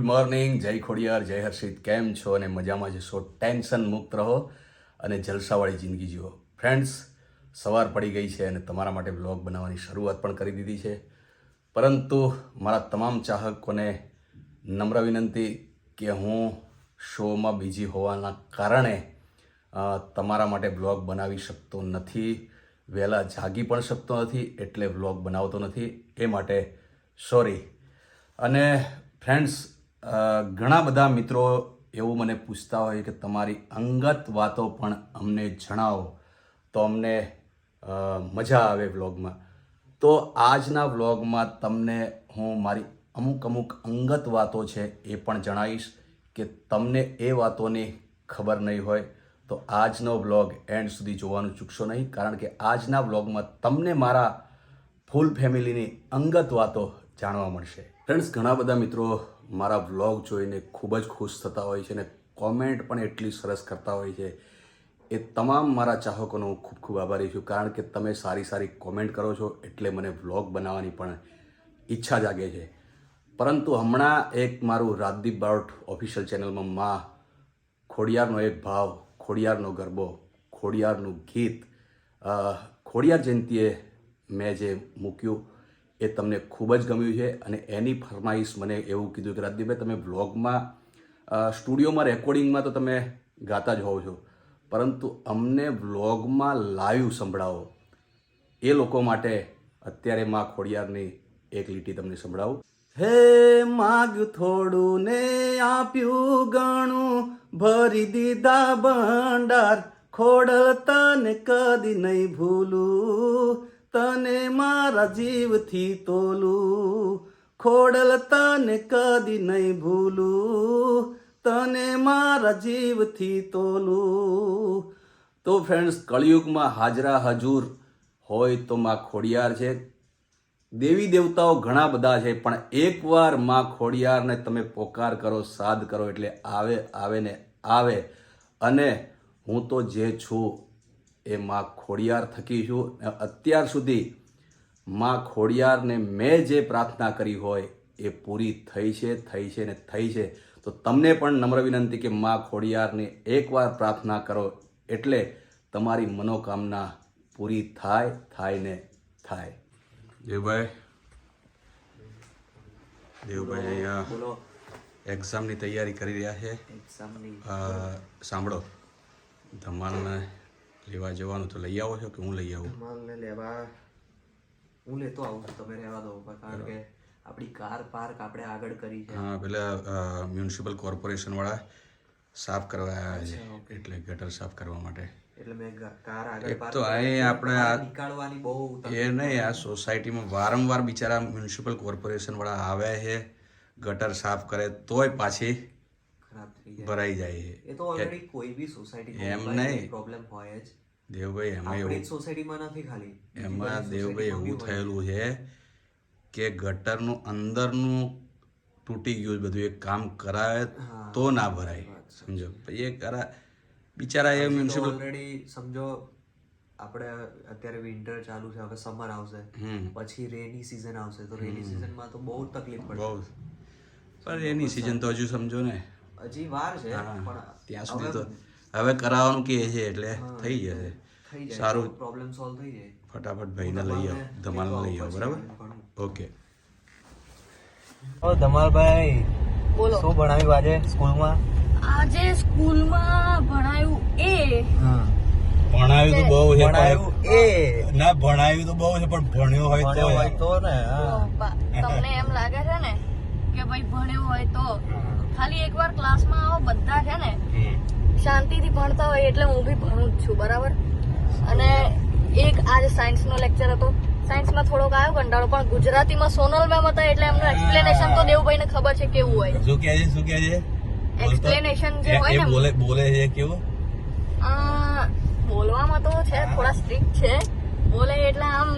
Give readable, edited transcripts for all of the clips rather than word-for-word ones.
Morning, જય ખોડિયાર, જય હર્ષિત. કેમ છો અને મજામાં જશો? ટેન્શન મુક્ત રહો અને જલસાવાળી જિંદગી જીવો. ફ્રેન્ડ્સ, સવાર પડી ગઈ છે અને તમારા માટે બ્લોગ બનાવવાની શરૂઆત પણ કરી દીધી છે. પરંતુ મારા તમામ ચાહકોને નમ્ર વિનંતી કે હું શોમાં બિઝી હોવાના કારણે તમારા માટે બ્લોગ બનાવી શકતો નથી, વહેલા જાગી પણ શકતો નથી, એટલે બ્લોગ બનાવતો નથી. એ માટે સોરી. અને ફ્રેન્ડ્સ, ઘણા બધા મિત્રો એવું મને પૂછતા હોય કે તમારી અંગત વાતો પણ અમને જણાવો તો અમને મજા આવે વ્લોગમાં. તો આજના વ્લોગમાં તમને હું મારી અમુક અંગત વાતો છે એ પણ જણાવીશ કે તમને એ વાતોની ખબર નહીં હોય તો આજનો વ્લોગ એન્ડ સુધી જોવાનું ચૂકશો નહીં, કારણ કે આજના વ્લોગમાં તમને મારા ફૂલ ફેમિલીની અંગત વાતો જાણવા મળશે. ફ્રેન્ડ્સ, ઘણા બધા મિત્રો મારા વ્લોગ જોઈને ખૂબ જ ખુશ થતા હોય છે અને કોમેન્ટ પણ એટલી સરસ કરતા હોય છે. એ તમામ મારા ચાહકોનો હું ખૂબ ખૂબ આભારી છું, કારણ કે તમે સારી કોમેન્ટ કરો છો એટલે મને વ્લોગ બનાવવાની પણ ઈચ્છા જાગે છે. પરંતુ હમણાં એક મારું રાજદીપ બારોટ ઓફિશિયલ ચેનલમાં માં ખોડિયારનો એક ભાવ, ખોડિયારનો ગરબો, ખોડિયારનું ગીત ખોડિયાર જયંતીએ મેં જે મૂક્યું એ તમને ખૂબ જ ગમ્યું છે. અને એની ફરમાઈશ મને એવું કીધું કે રાજદીપભાઈ, તમે વ્લોગમાં સ્ટુડિયોમાં રેકોર્ડિંગમાં તો તમે ગાતા જ હોવ છો, પરંતુ અમને વ્લોગમાં લાઈવ સંભળાવો. એ લોકો માટે અત્યારે માં ખોડિયારની એક લીટી તમને સંભળાવું. હે માગ્યું થોડું ને આપ્યું ઘણું, ભરી દીધા ભંડાર, ખોડલ તને કદી નહીં ભૂલું, તને મારા જીવથી તોલું, ખોડલ તને કદી નહીં ભૂલું, તને મારા જીવથી તોલું. તો ફ્રેન્ડ્સ, કળિયુગમાં હાજરા હજુર હોય તો માં ખોડિયાર છે. દેવી દેવતાઓ ઘણા બધા છે, પણ એકવાર માં ખોડિયારને તમે પોકાર કરો, સાદ કરો એટલે આવે ને આવે. અને હું તો જે છું એ માં ખોડિયાર થકી છું. અત્યાર સુધી માં ખોડિયારને મેં જે પ્રાર્થના કરી હોય એ પૂરી થઈ છે ને થઈ છે. તો તમને પણ નમ્ર વિનંતી કે માં ખોડિયારની એકવાર પ્રાર્થના કરો એટલે તમારી મનોકામના પૂરી થાય ને થાય. દેવભાઈ અહીંયા એક્ઝામની તૈયારી કરી રહ્યા છે. સાંભળો, ધમાલને લેવા જવાનું તો લઈ આવો છો કે હું લઈ આવું? ધમાલને લેવા હું લેતો આવું છું, તમે રહેવા દો, કારણ કે આપણી કાર પાર્ક આપણે આગળ કરી છે. હા, પેલા મ્યુનિસિપલ કોર્પોરેશન વાળા સાફ કરવા આવ્યા છે, એટલે ગટર સાફ કરવા માટે. એટલે મેં કાર આગળ એક તો અહીં આપણે નીકાળવાની બહુ એ નહીં, આ સોસાયટીમાં વારંવાર બિચારા મ્યુનિસિપલ કોર્પોરેશન વાળા આવે છે, ગટર સાફ કરે તોય પાછી ખરાબ થઈ જાય, ભરાઈ જાય છે. એ તો ઓલરેડી કોઈ બી સોસાયટી એમ નહીં પ્રોબ્લેમ હોય જ. દેવભાઈ, એમાં એવું સોસાયટીમાં નથી ખાલી, એમાં દેવભાઈ એવું થયેલું છે કે ગટરનું અંદરનું તૂટી ગયું બધું. એક કામ કરાવે તો ના ભરાય, સમજો. એ બિચારા એ મ્યુનિસિપલ ઓલરેડી સમજો, આપણે અત્યારે વિન્ટર ચાલુ છે, હવે સમર આવશે, પછી રેની સિઝન આવશે, તો રેની સિઝનમાં તો બહુ તકલીફ પડશે. પણ રેની સિઝન તો હજુ સમજો ને, હજી વાર છે, પણ ત્યાં સુધી તો હવે કરાવવાનું કે છે એટલે થઈ જશે. સારું, પ્રોબ્લેમ સોલ્વ થઈ જાય. ફટાફટ ભાઈને લઈ આવો, ધમાલને લઈ આવો. બરાબર, ઓકે. ધમાલભાઈ, બોલો, શું ભણાવ્યું આજે સ્કૂલમાં? આજે સ્કૂલમાં ભણાયું ભણાવ્યું તો બહુ છે, ભણાવ્યું એ ના ભણાવ્યું તો બહુ છે, પણ ભણ્યો હોય તો ને. તમને એમ લાગે છે ને કે ભાઈ ભણ્યો હોય તો ખાલી એકવાર ક્લાસમાં આવો, બધા છે ને શાંતિથી ભણતા હોય, એટલે હું બી ભણું જ છું, બરાબર. અને એક આજે સાયન્સનો લેક્ચર હતો, સાયન્સમાં થોડોક આવ્યો કંટાળો, પણ ગુજરાતીમાં સોનલ મેમ હતા એટલે એમનું એક્સપ્લેનેશન તો દેવભાઈને ખબર છે કેવું હોય. શું કહે છે? એક્સપ્લેનેશન જે હોય ને બોલે છે કેવું? બોલવામાં તો છે થોડા સ્ટ્રિક્ટ છે, બોલે એટલે આમ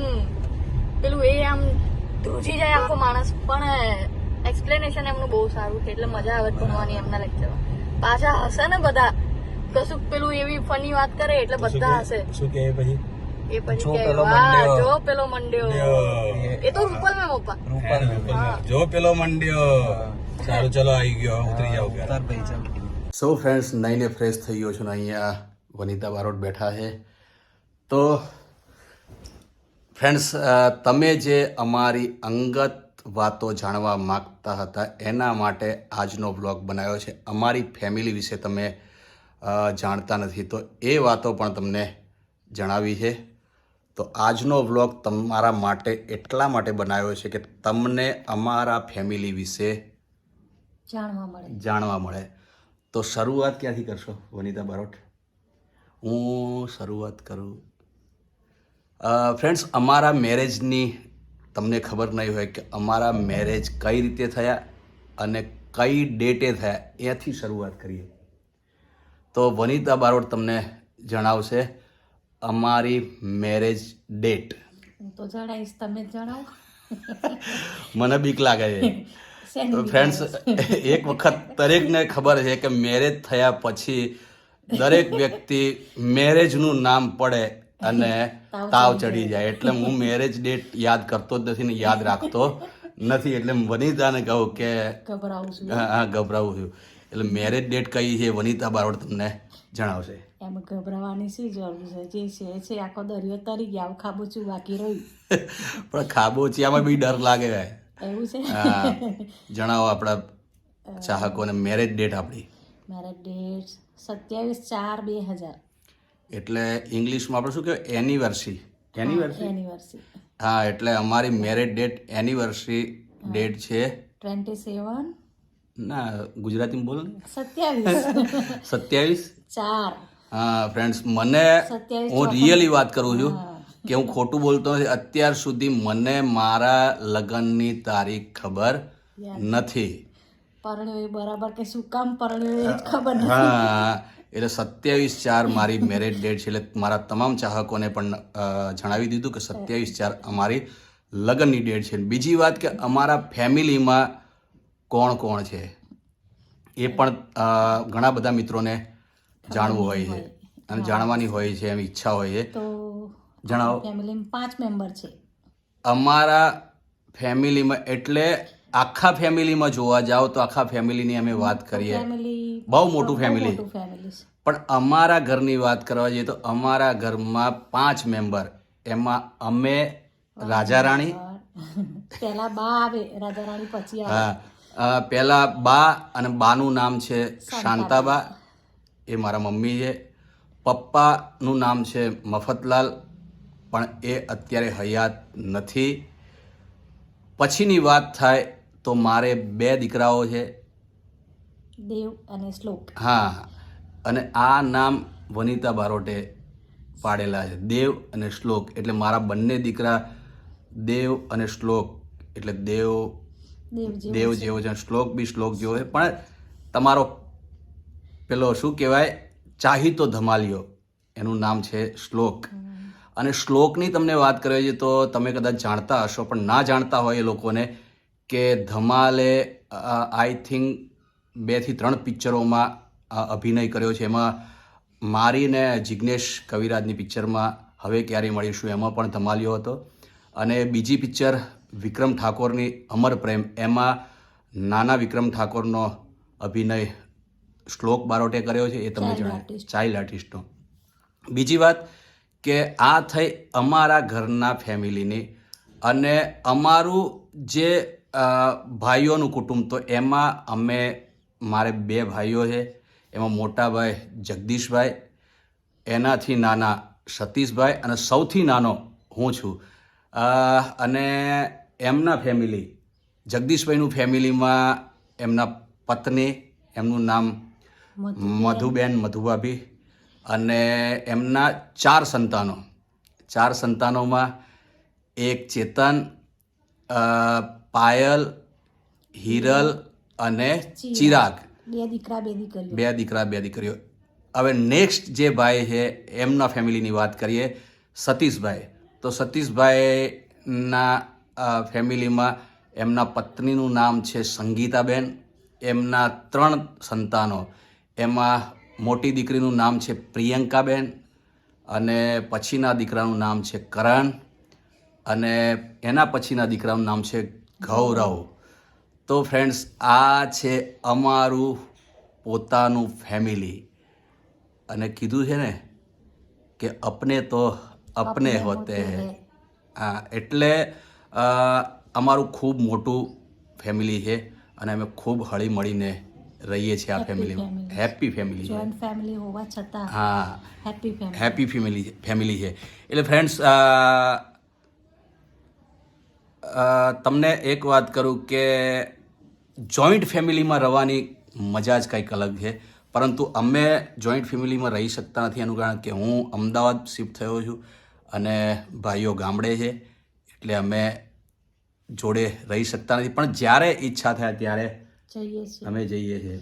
પેલું એ આમ ધ્રુજી જાય આખો માણસ, પણ એક્સપ્લેનેશન એમનું બહુ સારું છે, એટલે મજા આવે ભણવાની એમના લેક્ચરમાં. પાછા હશે ને બધા, કશુંક પેલું એવી ફની વાત કરે એટલે બધા હશે. શું કહે પછી? એ પછી કે વાહ જો પેલો મંડ્યો, એ તો રૂપલ મેમ પપ્પા, જો પેલો મંડ્યો. સારું ચલો આવી ગયો ઉતરી જાવ તાર ભાઈ ચાલ સો ફ્રેન્ડ્સ નાઈને ફ્રેશ થઈ ગયો છું ને અહીંયા વનિતા બારોટ બેઠા છે તો ફ્રેન્ડ્સ તમે જે અમારી અંગત વાતો જાણવા માગતા હતા એના માટે આજનો બ્લોગ બનાવ્યો છે. અમારી ફેમિલી વિશે તમે જાણતા નથી તો એ વાતો પણ તમને જણાવી છે. તો આજનો વ્લોગ તમારા માટે એટલા માટે બનાવ્યો છે કે તમને અમારા ફેમિલી વિશે જાણવા મળે. તો શરૂઆત ક્યાંથી કરશો વનિતા બારોટ? હું શરૂઆત કરું. ફ્રેન્ડ્સ, અમારા મેરેજની તમને ખબર નહીં હોય કે અમારા મેરેજ કઈ રીતે થયા અને કઈ ડેટે થયા, એથી શરૂઆત કરીએ. તો વનિતા બારોટ તમને જણાવશે અમારી મેરેજ ડેટ. તો જણાવીશ, તમે જણાવો. મને બીક લાગે છે. ફ્રેન્ડ્સ, એક વખત દરેકને ખબર છે કે મેરેજ થયા પછી દરેક વ્યક્તિ મેરેજનું નામ પડે અને તાવ ચડી જાય. એટલે હું મેરેજ ડેટ યાદ કરતો જ નથી ને યાદ રાખતો નથી. એટલે વનિતાને કહું કે ગભરાવું છું. હા, ગભરાવું છું. એટલે મેરેજ ડેટ કઈ છે વનિતા બારોટ તમને જણાવશે. એમાં ગભરાવાની શી જરૂર છે? જે છે આખો દરિયો તરી ગયા, ખાબોચું બાકી રહ્યું. પણ ખાબોચિયામાં બી ડર લાગે. એવું છે? હા, જણાવો આપણા ચાહકોને મેરેજ ડેટ આપણી. મારા ડેટ 27/4/2000. એટલે ઇંગ્લિશમાં આપણે શું કહેવાય? એનિવર્સરી. એનિવર્સરી. હા, એટલે અમારી મેરેજ ડેટ એનિવર્સરી ડેટ છે 27. ના, ગુજરાતીમાં બોલો ને. 27. 27/4. 4. હા ફ્રેન્ડ્સ, મને 27 હું રિયલી વાત કરું છું કે હું ખોટું બોલતો નથી. અત્યાર સુધી મને મારા લગ્નની તારીખ ખબર નથી. પરણ્યો એ બરાબર કે શું કામ પરણ્યો એ જ ખબર નથી. હા, એટલે 27/4 મારી મેરેજ ડેટ છે. એટલે મારા તમામ ચાહકોને પણ જણાવી દીધું કે 27/4 અમારી લગ્નની ડેટ છે. બીજી વાત કે અમારા ફેમિલીમાં કોણ કોણ છે એ પણ ઘણા બધા મિત્રોને જાણવું હોય છે અને જાણવાની હોય છે, એમ ઈચ્છા હોય છે. તો જણાવો. ફેમિલીમાં 5 મેમ્બર છે. અમારા ફેમિલીમાં એટલે આખા ફેમિલીમાં જોવા જાઓ તો આખા ફેમિલીની અમે વાત કરીએ, ફેમિલી બહુ મોટું ફેમિલી. ફેમિલી છે. પણ અમારા ઘરની વાત કરવા જઈએ તો અમારા ઘરમાં 5 મેમ્બર. એમાં અમે રાજા રાણી, પહેલા બા આવે, રાજા રાણી પછી આવે. હા, પહેલા બા, અને બાનું નામ છે શાંતાબા, એ મારા મમ્મી છે. પપ્પાનું નામ છે મફતલાલ, પણ એ અત્યારે હયાત નથી. પછીની વાત થાય તો મારે 2 દીકરાઓ છે, દેવ અને શ્લોક. હા, અને આ નામ વનિતા બારોટે પાડેલા છે, દેવ અને શ્લોક. એટલે મારા બંને દીકરા દેવ અને શ્લોક. એટલે દેવ જેવો છે, શ્લોક બી શ્લોક જેવો છે. પણ તમારો પેલો શું કહેવાય, ચાહીતો ધમાલિયો, એનું નામ છે શ્લોક. અને શ્લોકની તમને વાત કરવી છે તો તમે કદાચ જાણતા હશો, પણ ના જાણતા હોય એ લોકોને કે ધમાલે આઈ થિંક 2 થી 3 પિક્ચરોમાં અભિનય કર્યો છે. એમાં મારી ને જિગ્નેશ કવિરાજની પિક્ચરમાં હવે ક્યારે મળીશું, એમાં પણ ધમાલિયો હતો. અને બીજી પિક્ચર વિક્રમ ઠાકોરની અમર પ્રેમ, એમાં નાના વિક્રમ ઠાકોરનો અભિનય શ્લોક બારોટે કર્યો છે. એ તમને જણાય, ચાઇલ્ડ આર્ટિસ્ટનો. બીજી વાત કે આ થઈ અમારા ઘરના ફેમિલીની. અને અમારું જે ભાઈઓનું કુટુંબ, તો એમાં મારે 2 ભાઈઓ છે. એમાં મોટા ભાઈ જગદીશભાઈ, એનાથી નાના સતીશભાઈ, અને સૌથી નાનો હું છું. અને એમના ફેમિલી, જગદીશભાઈનું ફેમિલીમાં એમના પત્ની, એમનું નામ મધુબેન, મધુભાભી, અને એમના 4 સંતાનો. 4 સંતાનોમાં એક ચેતન, પાયલ, હિરલ અને ચિરાગ. 2 દીકરા 2 દીકરીઓ. 2 દીકરા 2 દીકરીઓ. હવે નેક્સ્ટ જે ભાઈ છે એમના ફેમિલીની વાત કરીએ, સતીશભાઈ. તો સતીશભાઈના ફેમિલીમાં એમના પત્નીનું નામ છે સંગીતાબેન. એમના 3 સંતાનો, એમાં મોટી દીકરીનું નામ છે પ્રિયંકાબેન, અને પછીના દીકરાનું નામ છે કરણ, અને એના પછીના દીકરાનું નામ છે ગૌરવ. તો ફ્રેન્ડ્સ આ છે અમારું પોતાનું ફેમિલી અને કીધું છે ને કે અપને તો અપને હોતે હૈ. હા એટલે અમારું ખૂબ મોટું ફેમિલી છે અને અમે ખૂબ હળી મળીને રહીએ છીએ આ ફેમિલીમાં. હેપી ફેમિલી છે. જોઈન્ટ ફેમિલી હોવા છતાં હા હેપી ફેમિલી. હેપી ફેમિલી છે. એટલે ફ્રેન્ડ્સ તમને એક વાત કરું કે જોઈન્ટ ફેમિલીમાં રહેવાની મજા જ કંઈક અલગ છે, પરંતુ અમે જોઈન્ટ ફેમિલીમાં રહી શકતા નથી. એનું કારણ કે હું અમદાવાદ શિફ્ટ થયો છું અને ભાઈઓ ગામડે છે, એટલે અમે જોડે રહી શકતા નથી. પણ જ્યારે ઈચ્છા થાય ત્યારે જઈએ છીએ. અમે જઈએ છીએ.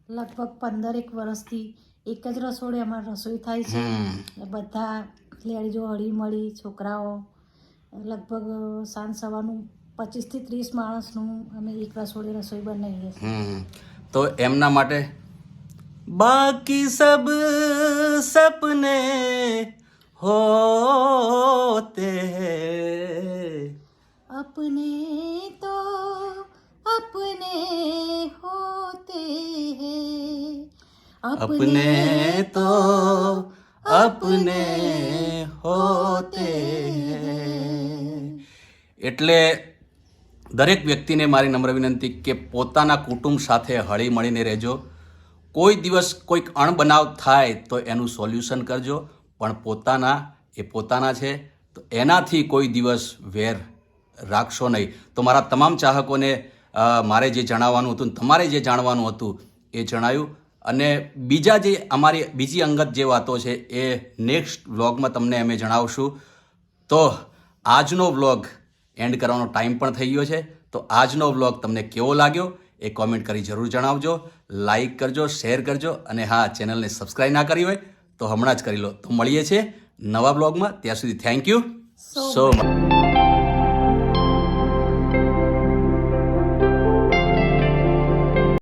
લગભગ 15 વર્ષથી એક જ રસોડે અમારે રસોઈ થાય છે. બધા લેડીઝો હળી મળી, છોકરાઓ લગભગ સાંજ સવારનું 25 થી 30 માણસનું અમે એક રસોડે રસોઈ બનાવીએ છીએ. તો એમના માટે બાકી સબ સપને હોતે હૈ, अपने तो अपने होते हैं, अपने तो अपने होते हैं. એટલે દરેક વ્યક્તિને મારી નમ્ર વિનંતી કે પોતાના કુટુંબ સાથે હળી મળીને રહેજો. કોઈ દિવસ કોઈક અણબનાવ થાય તો એનું સોલ્યુશન કરજો, પણ પોતાના છે તો એનાથી કોઈ દિવસ વેર રાખશો નહીં. તો મારા તમામ ચાહકોને મારે જે જણાવવાનું હતું, તમારે જે જાણવાનું હતું એ જણાવ્યું. અને બીજા જે અમારી બીજી અંગત જે વાતો છે એ નેક્સ્ટ વ્લોગમાં તમને અમે જણાવશું. તો આજનો વ્લોગ એન્ડ કરવાનો ટાઈમ પણ થઈ ગયો છે. તો આજનો વ્લોગ તમને કેવો લાગ્યો એ કોમેન્ટ કરી જરૂર જણાવજો. લાઈક કરજો, શેર કરજો અને હા, ચેનલને સબસ્ક્રાઈબ ના કરી હોય તો હમણાં જ કરી લો. તો મળીએ છીએ નવા વ્લોગમાં. ત્યાં સુધી થેન્ક યુ સો મચ.